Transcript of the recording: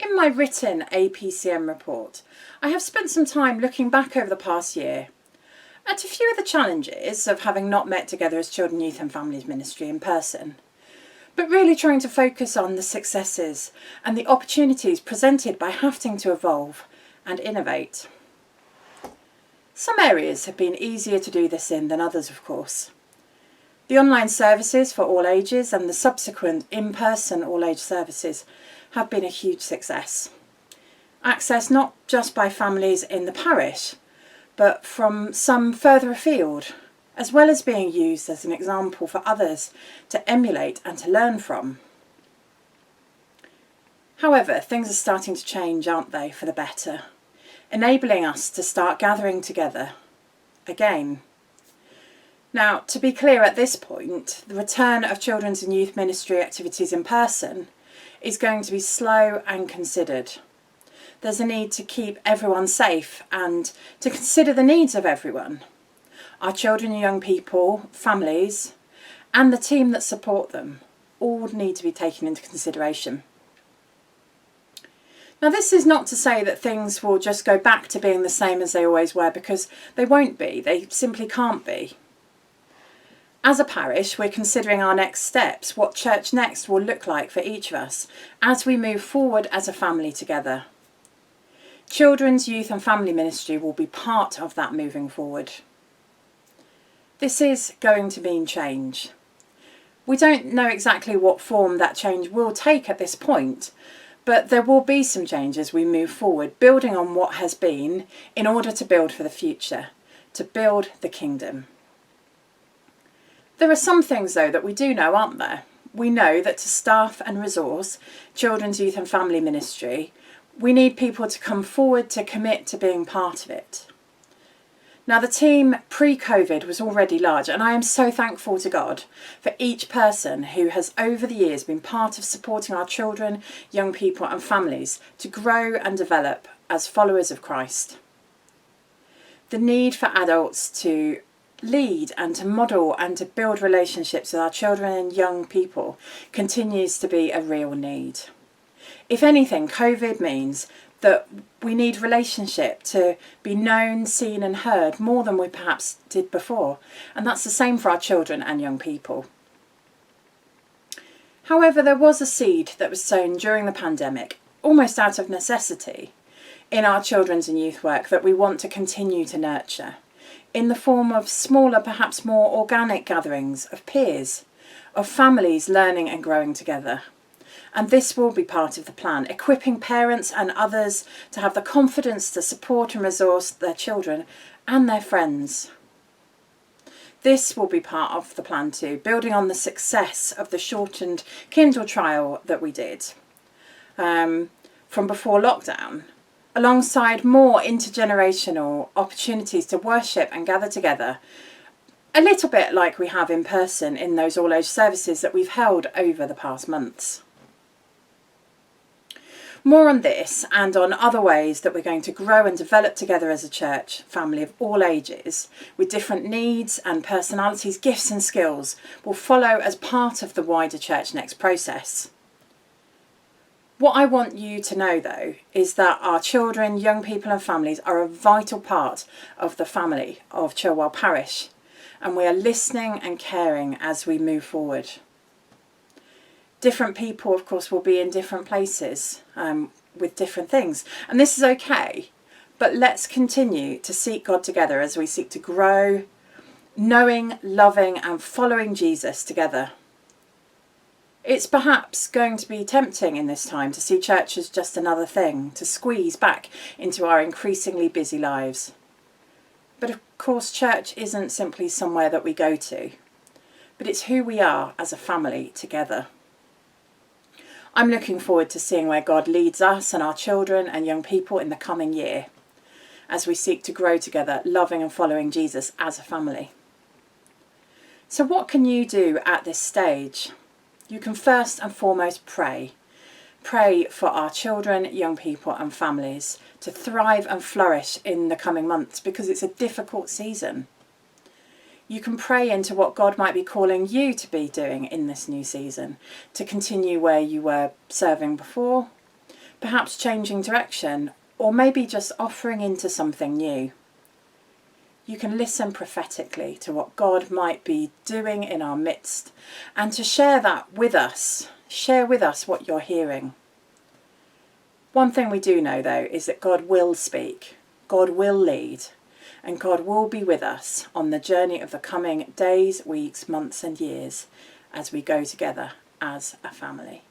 In my written APCM report, I have spent some time looking back over the past year at a few of the challenges of having not met together as Children, Youth and Families Ministry in person, but really trying to focus on the successes and the opportunities presented by having to evolve and innovate. Some areas have been easier to do this in than others, of course. The online services for all ages and the subsequent in-person all-age services have been a huge success. Accessed not just by families in the parish, but from some further afield, as well as being used as an example for others to emulate and to learn from. However, things are starting to change, aren't they, for the better, enabling us to start gathering together again. Now, to be clear at this point, the return of children's and youth ministry activities in person is going to be slow and considered. There's a need to keep everyone safe and to consider the needs of everyone. Our children and young people, families, and the team that support them all need to be taken into consideration. Now, this is not to say that things will just go back to being the same as they always were, because they won't be. They simply can't be. As a parish, we're considering our next steps, what Church Next will look like for each of us as we move forward as a family together. Children's, Youth and Family Ministry will be part of that moving forward. This is going to mean change. We don't know exactly what form that change will take at this point, but there will be some change as we move forward, building on what has been in order to build for the future, to build the kingdom. There are some things, though, that we do know, aren't there? We know that to staff and resource Children's, Youth and Family Ministry, we need people to come forward to commit to being part of it. Now, the team pre-COVID was already large, and I am so thankful to God for each person who has over the years been part of supporting our children, young people and families to grow and develop as followers of Christ. The need for adults to lead and to model and to build relationships with our children and young people continues to be a real need. If anything, COVID means that we need relationship to be known, seen and heard more than we perhaps did before, and that's the same for our children and young people. However, there was a seed that was sown during the pandemic, almost out of necessity, in our children's and youth work that we want to continue to nurture, in the form of smaller, perhaps more organic gatherings of peers, of families learning and growing together. And this will be part of the plan, equipping parents and others to have the confidence to support and resource their children and their friends. This will be part of the plan too, building on the success of the shortened Kindle trial that we did from before lockdown, alongside more intergenerational opportunities to worship and gather together, a little bit like we have in person in those all-age services that we've held over the past months. More on this and on other ways that we're going to grow and develop together as a church family of all ages, with different needs and personalities, gifts and skills, will follow as part of the wider Church Next process. What I want you to know, though, is that our children, young people and families are a vital part of the family of Chilwell Parish, and we are listening and caring as we move forward. Different people, of course, will be in different places with different things, and this is okay, but let's continue to seek God together as we seek to grow, knowing, loving and following Jesus together. It's perhaps going to be tempting in this time to see church as just another thing to squeeze back into our increasingly busy lives. But of course, church isn't simply somewhere that we go to, but it's who we are as a family together. I'm looking forward to seeing where God leads us and our children and young people in the coming year, as we seek to grow together, loving and following Jesus as a family. So what can you do at this stage? You can first and foremost pray. Pray for our children, young people and families to thrive and flourish in the coming months, because it's a difficult season. You can pray into what God might be calling you to be doing in this new season, to continue where you were serving before, perhaps changing direction, or maybe just offering into something new. You can listen prophetically to what God might be doing in our midst and to share that with us. Share with us what you're hearing. One thing we do know, though, is that God will speak, God will lead, and God will be with us on the journey of the coming days, weeks, months and years as we go together as a family.